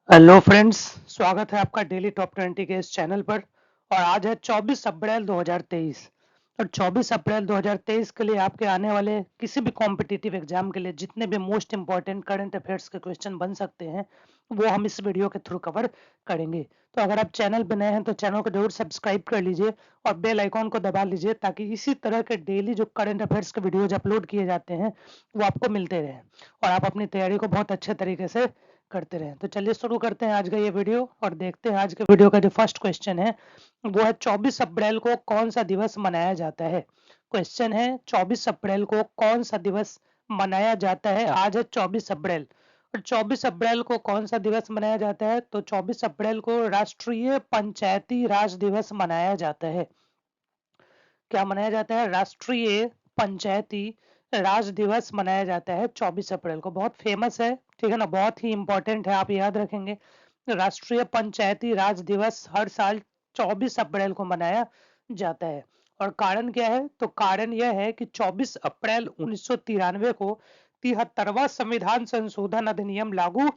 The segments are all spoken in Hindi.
हेलो फ्रेंड्स, स्वागत है आपका डेली टॉप 20 के इस चैनल पर। और आज है 24 अप्रैल 2023। और 24 अप्रैल 2023 के लिए आपके आने वाले किसी भी कॉम्पिटिटिव एग्जाम के लिए जितने भी मोस्ट इंपॉर्टेंट करंट अफेयर्स के क्वेश्चन बन सकते हैं वो हम इस वीडियो के थ्रू कवर करेंगे। तो अगर आप चैनल पर नए हैं तो चैनल को जरूर सब्सक्राइब कर लीजिए और बेल आइकॉन को दबा लीजिए ताकि इसी तरह के डेली जो करंट अफेयर्स के वीडियोज अपलोड किए जाते हैं वो आपको मिलते रहें और आप अपनी तैयारी को बहुत अच्छे तरीके से करते रहें। तो चलिए शुरू करते हैं आज का ये वीडियो और देखते हैं आज के वीडियो का जो फर्स्ट क्वेश्चन है वो है 24 अप्रैल को कौन सा दिवस मनाया जाता है। क्वेश्चन है 24 अप्रैल को कौन सा दिवस मनाया जाता है। आज है 24 अप्रैल और 24 अप्रैल को कौन सा दिवस मनाया जाता है। तो 24 अप्रैल को राष्ट्रीय पंचायती राज दिवस मनाया जाता है। क्या मनाया जाता है? राष्ट्रीय पंचायती राज दिवस मनाया जाता है 24 अप्रैल को। बहुत फेमस है, ठीक है ना, बहुत ही इंपॉर्टेंट है, आप याद रखेंगे। राष्ट्रीय पंचायती राज दिवस हर साल 24 अप्रैल को मनाया जाता है। और कारण क्या है? तो कारण यह है कि 24 अप्रैल 1993 को 73वां संविधान संशोधन अधिनियम लागू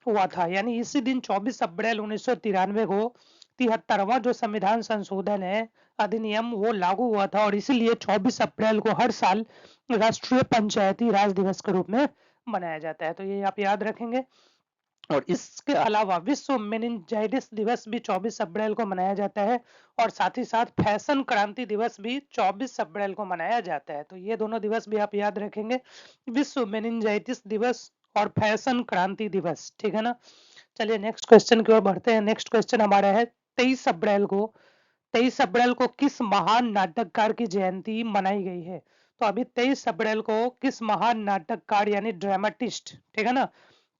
हुआ था। यानी इसी दिन 24 अप्रैल 1993 को 73वां जो संविधान संशोधन है अधिनियम वो लागू हुआ था और इसीलिए 24 अप्रैल को हर साल राष्ट्रीय पंचायती राज दिवस के रूप में मनाया जाता है। तो ये आप याद रखेंगे। और इसके अलावा विश्व मेनिंजाइटिस दिवस भी 24 अप्रैल को मनाया जाता है और साथ ही साथ फैशन क्रांति दिवस भी 24 अप्रैल को मनाया जाता है। तो ये दोनों दिवस भी आप याद रखेंगे, विश्व मेनिंजाइटिस दिवस और फैशन क्रांति दिवस, ठीक है ना। चलिए नेक्स्ट क्वेश्चन की ओर बढ़ते हैं। नेक्स्ट क्वेश्चन हमारा है 23 अप्रैल को किस महान नाटककार की जयंती मनाई गई है। तो अभी 23 अप्रैल को किस महान नाटककार यानी ड्रामेटिस्ट, ठीक है ना,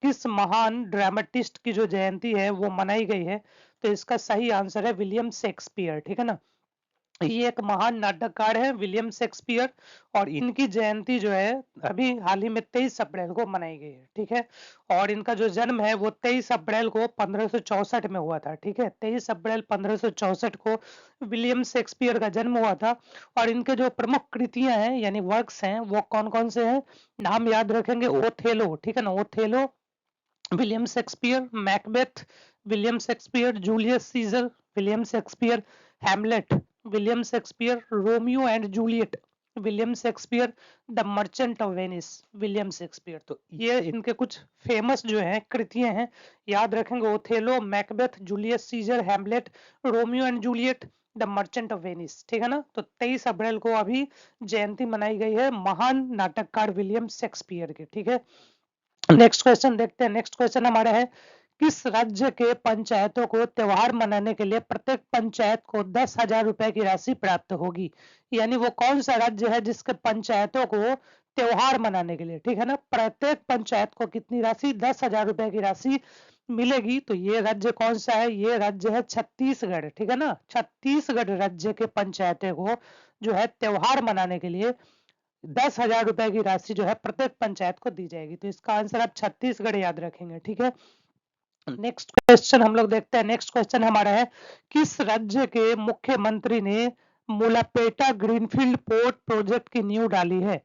किस महान ड्रामेटिस्ट की जो जयंती है वो मनाई गई है। तो इसका सही आंसर है विलियम शेक्सपियर, ठीक है ना। ये एक महान नाटककार है विलियम शेक्सपियर और इनकी जयंती जो है अभी हाल ही में 23 अप्रैल को मनाई गई है, ठीक है। और इनका जो जन्म है वो 23 अप्रैल को 1564 में हुआ था, ठीक है। 23 अप्रैल 1564 को विलियम शेक्सपियर का जन्म हुआ था। और इनके जो प्रमुख कृतियां हैं यानी वर्क्स हैं वो कौन कौन से हैं, नाम याद रखेंगे। ओथेलो, ठीक है ना, Othello, William Shakespeare, Macbeth, William Shakespeare, Julius Caesar, William Shakespeare, Hamlet, William Shakespeare, Romeo and Juliet, William Shakespeare, the merchant of Venice, William Shakespeare. तो ये इनके कुछ फेमस जो हैं कृतियां हैं, याद रखेंगे। Othello, Macbeth, Julius Caesar, Hamlet, Romeo and Juliet, the merchant of Venice, ठीक है ना। तो 23 अप्रैल को अभी जयंती मनाई गई है महान नाटककार विलियम शेक्सपियर की, ठीक है। नेक्स्ट क्वेश्चन देखते हैं। नेक्स्ट क्वेश्चन हमारा है किस राज्य के पंचायतों को त्योहार मनाने के लिए प्रत्येक पंचायत को 10,000 रुपए की राशि प्राप्त होगी। यानी वो कौन सा राज्य है जिसके पंचायतों को त्योहार मनाने के लिए, ठीक है ना, प्रत्येक पंचायत को कितनी राशि, 10,000 रुपए की राशि मिलेगी। तो ये राज्य कौन सा है? ये राज्य है छत्तीसगढ़, ठीक है ना। छत्तीसगढ़ राज्य के पंचायतों को जो है त्योहार मनाने के लिए 10,000 रुपए की राशि जो है प्रत्येक पंचायत को दी जाएगी। तो इसका आंसर आप छत्तीसगढ़ याद रखेंगे, ठीक है। नेक्स्ट क्वेश्चन हम लोग देखते हैं। नेक्स्ट क्वेश्चन हमारा है किस राज्य के मुख्यमंत्री ने मुलापेटा ग्रीनफील्ड पोर्ट प्रोजेक्ट की नींव डाली है।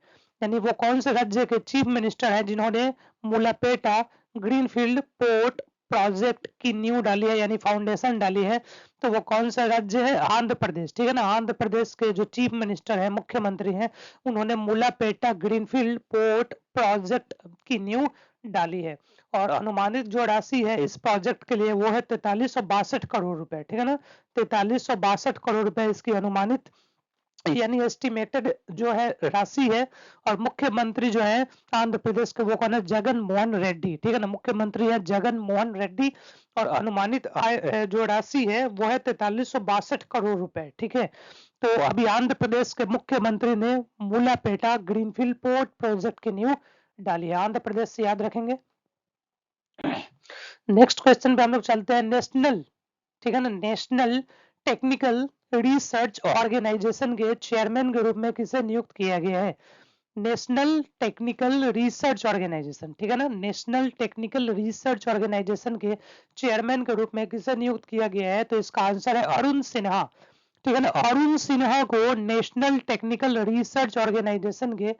यानी वो कौन से राज्य के चीफ मिनिस्टर हैं जिन्होंने मुलापेटा ग्रीनफील्ड पोर्ट प्रोजेक्ट की नींव डाली है यानी फाउंडेशन डाली है। तो वो कौन सा राज्य है? आंध्र प्रदेश, ठीक है ना। आंध्र प्रदेश के जो चीफ मिनिस्टर है, मुख्यमंत्री हैं, उन्होंने मुलापेटा ग्रीनफील्ड पोर्ट प्रोजेक्ट की नींव डाली है। और अनुमानित जो राशि है इस प्रोजेक्ट के लिए वो है 4362 करोड़ रुपए, ठीक है ना। 4362 करोड़ रुपए इसकी अनुमानित यानी एस्टिमेटेड जो है राशि है। और मुख्यमंत्री जो है आंध्र प्रदेश के वो कौन है? जगन मोहन रेड्डी, ठीक है ना, मुख्यमंत्री है जगन मोहन रेड्डी। और अनुमानित आय जो राशि है वो है 4362 करोड़ रुपए, ठीक है। तो अभी आंध्र प्रदेश के मुख्यमंत्री ने मुलापेटा ग्रीनफील्ड पोर्ट प्रोजेक्ट की नींव डाली है। आंध्र प्रदेश से याद रखेंगे। नेक्स्ट क्वेश्चन पे हम लोग चलते हैं। नेशनल, ठीक है ना, नेशनल टेक्निकल रिसर्च ऑर्गेनाइजेशन के चेयरमैन के रूप में किसे नियुक्त किया गया है? नेशनल टेक्निकल रिसर्च ऑर्गेनाइजेशन, ठीक है ना, नेशनल टेक्निकल रिसर्च ऑर्गेनाइजेशन के चेयरमैन के रूप में किसे नियुक्त किया गया है? तो इसका आंसर है अरुण सिन्हा, ठीक है ना। अरुण सिन्हा को नेशनल टेक्निकल रिसर्च ऑर्गेनाइजेशन के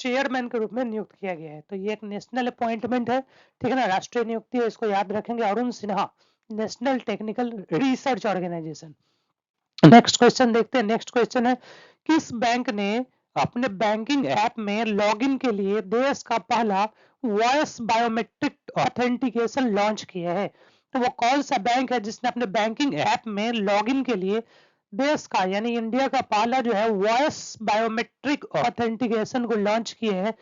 चेयरमैन के रूप में नियुक्त किया गया है। तो ये एक नेशनल अपॉइंटमेंट है, ठीक है ना, राष्ट्रीय नियुक्ति है, इसको याद रखेंगे। Arun Sinha, national technical research organisation. Next question देखते हैं। नेक्स्ट क्वेश्चन है, किस बैंक ने अपने बैंकिंग ऐप में लॉगिन के लिए देश का पहला वॉइस बायोमेट्रिक ऑथेंटिकेशन लॉन्च किया है? तो वो कौन सा बैंक है जिसने अपने बैंकिंग ऐप में लॉगिन के लिए देश का यानी इंडिया का पहला जो है वॉइस बायोमेट्रिक ऑथेंटिकेशन को लॉन्च किया है?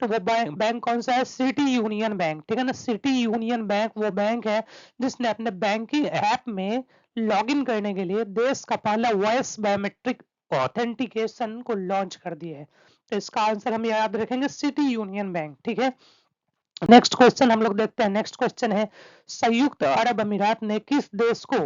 तो वो बैंक कौन सा है? सिटी यूनियन बैंक, ठीक है ना। सिटी यूनियन बैंक वो बैंक है जिसने अपने बैंकिंग ऐप में लॉगिन करने के लिए देश का पहला वॉइस बायोमेट्रिक ऑथेंटिकेशन को लॉन्च कर दिया है। तो इसका आंसर हम याद रखेंगे, सिटी यूनियन बैंक, ठीक है। नेक्स्ट क्वेश्चन हम लोग देखते हैं। नेक्स्ट क्वेश्चन है, संयुक्त अरब अमीरात ने किस देश को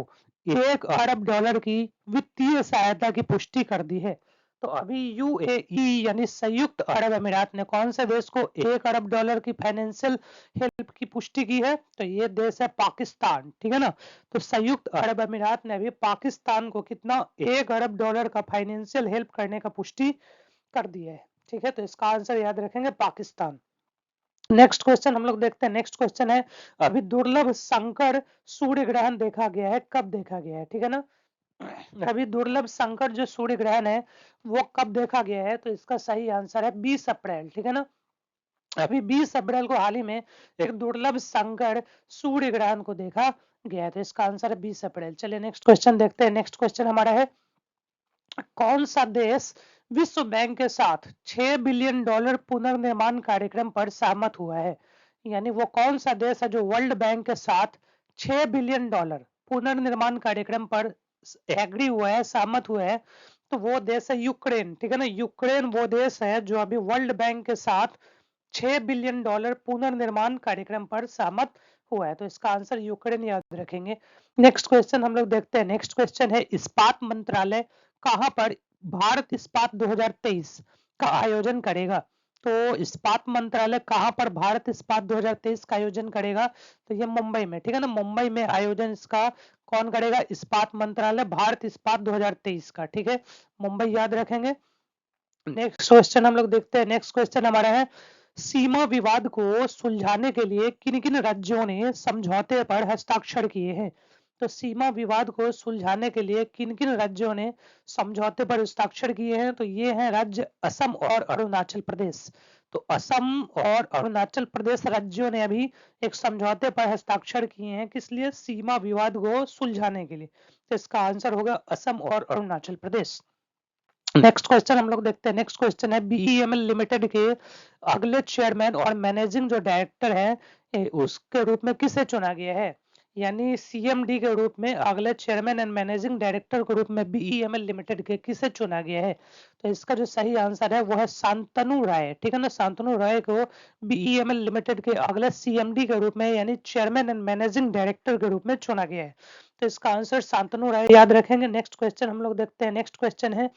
$1 अरब की वित्तीय सहायता की पुष्टि कर दी है? तो अभी यूएई यानी संयुक्त अरब अमीरात ने कौन से देश को $1 अरब की फाइनेंशियल हेल्प की पुष्टि की है? तो ये देश है पाकिस्तान, ठीक है ना। तो संयुक्त अरब अमीरात ने अभी पाकिस्तान को कितना $1 अरब का फाइनेंशियल हेल्प करने का पुष्टि कर दिया है, ठीक है। तो इसका आंसर याद रखेंगे, पाकिस्तान। नेक्स्ट क्वेश्चन हम लोग देखते हैं। नेक्स्ट क्वेश्चन है, अभी दुर्लभ संकर सूर्य ग्रहण देखा गया है, कब देखा गया है, ठीक है ना। अभी दुर्लभ संकर जो सूर्य ग्रहण है वो कब देखा गया है? तो इसका सही आंसर है 20 अप्रैल, ठीक है ना। अभी 20 अप्रैल को हाल ही में एक दुर्लभ संकर सूर्य ग्रहण को देखा गया है। तो इसका आंसर है 20 अप्रैल। चलिए नेक्स्ट क्वेश्चन देखते हैं। नेक्स्ट क्वेश्चन हमारा है, कौन सा देश विश्व बैंक के साथ $6 बिलियन पुनर्निर्माण कार्यक्रम पर सहमत हुआ है? यानी वो कौन सा देश है जो वर्ल्ड बैंक के साथ $6 बिलियन पुनर्निर्माण कार्यक्रम पर एग्री हुआ है, सहमत हुआ है? तो वो देश है यूक्रेन, ठीक है ना। यूक्रेन वो देश है जो अभी वर्ल्ड बैंक के साथ $6 बिलियन पुनर्निर्माण कार्यक्रम पर सहमत हुआ है। तो इसका आंसर यूक्रेन याद रखेंगे। नेक्स्ट क्वेश्चन हम लोग देखते हैं। नेक्स्ट क्वेश्चन है, इस्पात मंत्रालय कहां पर भारत इस्पात 2023 का आयोजन करेगा? तो इस्पात मंत्रालय कहां पर भारत इस्पात 2023 का आयोजन करेगा? तो ये मुंबई में, ठीक है ना। मुंबई में आयोजन इसका कौन करेगा? इस्पात मंत्रालय, भारत इस्पात 2023 का, ठीक है। मुंबई याद रखेंगे। नेक्स्ट क्वेश्चन हम लोग देखते हैं। नेक्स्ट क्वेश्चन हमारा है, सीमा विवाद को सुलझाने के लिए किन किन राज्यों ने समझौते पर हस्ताक्षर किए हैं? तो सीमा विवाद को सुलझाने के लिए किन किन राज्यों ने समझौते पर हस्ताक्षर किए हैं? तो ये हैं राज्य असम और अरुणाचल प्रदेश। तो असम और अरुणाचल प्रदेश राज्यों ने अभी एक समझौते पर हस्ताक्षर किए हैं, किस लिए? सीमा विवाद को सुलझाने के लिए। तो इसका आंसर होगा असम और अरुणाचल प्रदेश। नेक्स्ट क्वेश्चन हम लोग देखते हैं। नेक्स्ट क्वेश्चन है, बीईएमएल लिमिटेड के अगले चेयरमैन और मैनेजिंग जो डायरेक्टर है उसके रूप में किसे चुना गया है? यानी सीएमडी के रूप में अगले चेयरमैन एंड मैनेजिंग डायरेक्टर के रूप में बीईएमएल लिमिटेड के किसे चुना गया है? तो इसका जो सही आंसर है वो है शांतनु राय, ठीक है ना। शांतनु राय को बीईएमएल लिमिटेड के अगले सीएमडी के रूप में यानी चेयरमैन एंड मैनेजिंग डायरेक्टर के रूप में चुना गया है। तो इसका आंसर शांतनु राय याद रखेंगे। नेक्स्ट क्वेश्चन हम लोग देखते हैं। नेक्स्ट क्वेश्चन है,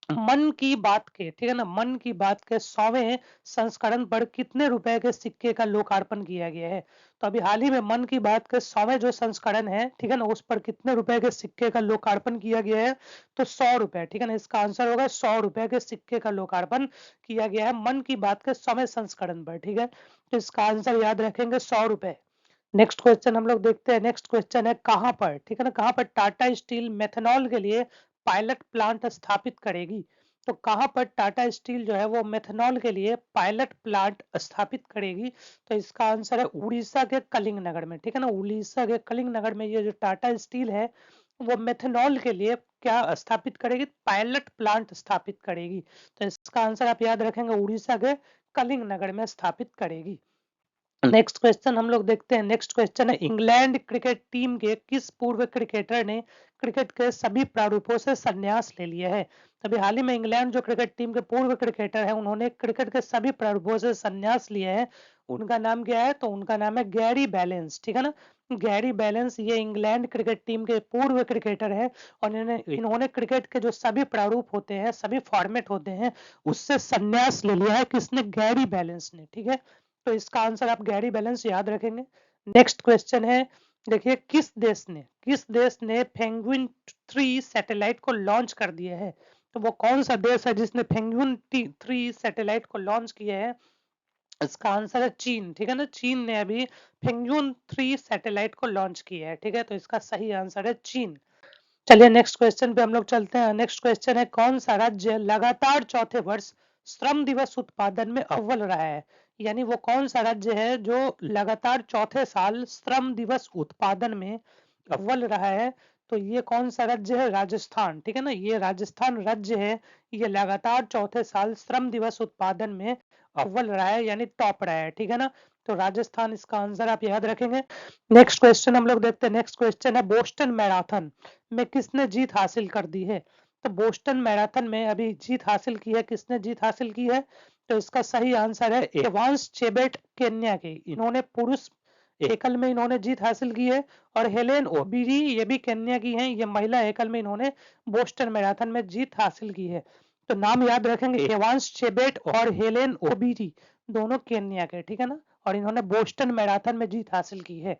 मन की बात के, ठीक है ना, मन की बात के 100वें संस्करण पर कितने रुपए के सिक्के का लोकार्पण किया गया है? तो अभी हाल ही में मन की बात के 100वें जो संस्करण है, ठीक है ना, उस पर कितने रुपए के सिक्के का लोकार्पण किया गया है? तो 100 रुपए, ठीक है ना। इसका आंसर होगा 100 रुपए के सिक्के का लोकार्पण किया गया है मन की बात के 100वें संस्करण पर, ठीक है। तो इसका आंसर याद रखेंगे, 100 रुपए। नेक्स्ट क्वेश्चन हम लोग देखते हैं। नेक्स्ट क्वेश्चन है, कहां पर, ठीक है ना, कहां पर टाटा स्टील मेथनॉल के लिए पायलट प्लांट स्थापित करेगी? तो कहां पर टाटा स्टील जो है वो मेथनॉल के लिए पायलट प्लांट स्थापित करेगी? तो इसका आंसर है उड़ीसा के कलिंग नगर में, ठीक है ना। उड़ीसा के कलिंग नगर में ये जो टाटा स्टील है वो मेथनॉल के लिए क्या स्थापित करेगी? पायलट प्लांट स्थापित करेगी। तो इसका आंसर आप याद रखेंगे, उड़ीसा के कलिंग नगर में स्थापित करेगी। नेक्स्ट क्वेश्चन हम लोग देखते हैं। नेक्स्ट क्वेश्चन है, इंग्लैंड क्रिकेट टीम के किस पूर्व क्रिकेटर ने क्रिकेट के सभी प्रारूपों से संन्यास ले लिया है? तभी हाल ही में इंग्लैंड जो क्रिकेट टीम के पूर्व क्रिकेटर है उन्होंने क्रिकेट के सभी प्रारूपों से संन्यास लिया है। उनका नाम क्या है? तो उनका नाम है गैरी बैलेंस, ठीक है ना। गैरी बैलेंस ये इंग्लैंड क्रिकेट टीम के पूर्व क्रिकेटर है और इन्होंने क्रिकेट के जो सभी प्रारूप होते हैं, सभी फॉर्मेट होते हैं, उससे संन्यास ले लिया है। किसने? गैरी बैलेंस ने, ठीक है। तो इसका आंसर आप गैरी बैलेंस याद रखेंगे। नेक्स्ट क्वेश्चन है, देखिए, किस देश ने पेंगुइन 3 सैटेलाइट को लॉन्च कर दिया है? तो वो कौन सा देश है जिसने पेंगुइन 3 सैटेलाइट को लॉन्च किया है? इसका आंसर है चीन। ठीक है ना, चीन ने अभी पेंगुइन 3 सैटेलाइट को लॉन्च किया है। ठीक है, तो इसका सही आंसर है चीन। चलिए नेक्स्ट क्वेश्चन पे हम लोग चलते हैं। नेक्स्ट क्वेश्चन है, कौन सा राज्य लगातार चौथे वर्ष श्रम दिवस उत्पादन में अव्वल रहा है? यानी वो कौन सा राज्य है जो लगातार चौथे साल श्रम दिवस उत्पादन में अव्वल रहा है? तो ये कौन सा राज्य है? राजस्थान। ठीक है ना, ये राजस्थान राज्य है, ये लगातार चौथे साल श्रम दिवस उत्पादन में अव्वल रहा है, यानी टॉप रहा है। ठीक है ना, तो राजस्थान इसका आंसर आप याद रखेंगे। नेक्स्ट क्वेश्चन हम लोग देखते हैं। नेक्स्ट क्वेश्चन है, बोस्टन मैराथन में किसने जीत हासिल कर दी है? तो बोस्टन मैराथन में अभी जीत हासिल की है, किसने जीत हासिल की है? तो इसका सही आंसर है एवांस चेबेट केन्या के। इन्होंने पुरुष एकल में इन्होंने जीत हासिल की है, और हेलेन ओबीरी ये भी केन्या की हैं, ये महिला एकल में इन्होंने बोस्टन मैराथन में जीत हासिल की है। तो नाम याद रखेंगे, एवांस चेबेट और हेलेन ओबीरी, दोनों केन्या के। ठीक है ना, और इन्होंने बोस्टन मैराथन में जीत हासिल की है।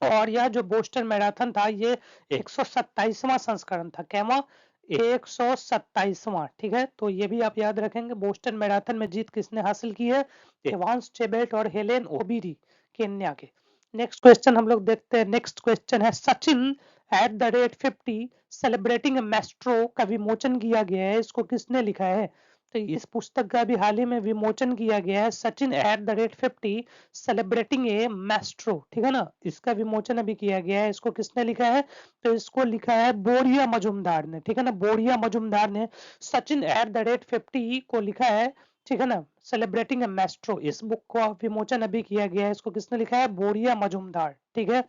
और यह जो बोस्टन मैराथन था, ये 127वां संस्करण था। कैवा? 127वां। ठीक है, तो ये भी आप याद रखेंगे। बोस्टन मैराथन में जीत किसने हासिल की है? एवांस चेबेट और हेलेन ओबीरी, केन्या के। नेक्स्ट क्वेश्चन हम लोग देखते हैं। नेक्स्ट क्वेश्चन है, सचिन @50 सेलिब्रेटिंग मेस्ट्रो का विमोचन किया गया है, इसको किसने लिखा है? तो इस पुस्तक का भी हाल ही में विमोचन किया गया है, सचिन @50 सेलिब्रेटिंग ए मेस्ट्रो। ठीक है ना, इसका विमोचन अभी किया गया है, इसको किसने लिखा है? तो इसको लिखा है बोरिया मजुमदार ने। ठीक है ना, बोरिया मजुमदार ने सचिन @50 को लिखा है। ठीक है ना, सेलिब्रेटिंग ए मेस्ट्रो, इस बुक को विमोचन अभी किया गया है, इसको किसने लिखा है? बोरिया मजुमदार। ठीक है,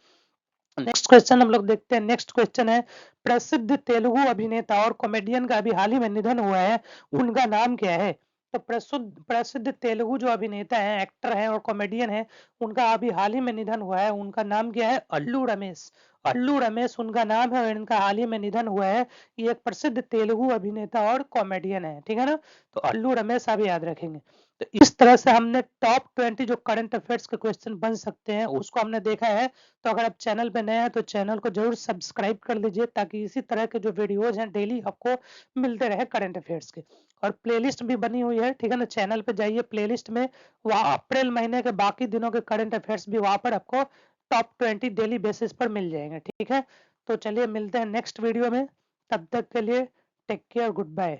नेक्स्ट क्वेश्चन हम लोग देखते हैं। नेक्स्ट क्वेश्चन है, प्रसिद्ध तेलुगु अभिनेता और कॉमेडियन का अभी हाल ही में निधन हुआ है, उनका नाम क्या है? तो प्रसिद्ध प्रसिद्ध तेलुगु जो अभिनेता है, एक्टर है और कॉमेडियन है, उनका अभी हाल ही में निधन हुआ है, उनका नाम क्या है? अल्लू रमेश। अल्लू रमेश उनका नाम है, और इनका हाल ही में निधन हुआ है। ये एक प्रसिद्ध तेलुगु अभिनेता और कॉमेडियन है। ठीक है ना, तो अल्लू रमेश आप याद रखेंगे। तो इस तरह से हमने टॉप 20 जो करंट अफेयर्स के क्वेश्चन बन सकते हैं उसको हमने देखा है। तो अगर आप चैनल पे नए हैं तो चैनल को जरूर सब्सक्राइब कर लीजिए, ताकि इसी तरह के जो वीडियोज हैं डेली आपको मिलते रहे करंट अफेयर्स के। और प्लेलिस्ट भी बनी हुई है। ठीक है ना, चैनल पे जाइए, प्लेलिस्ट में वहाँ अप्रैल महीने के बाकी दिनों के करंट अफेयर्स भी वहां पर आपको टॉप 20 डेली बेसिस पर मिल जाएंगे। ठीक है, तो चलिए मिलते हैं नेक्स्ट वीडियो में। तब तक के लिए टेक केयर, गुड बाय।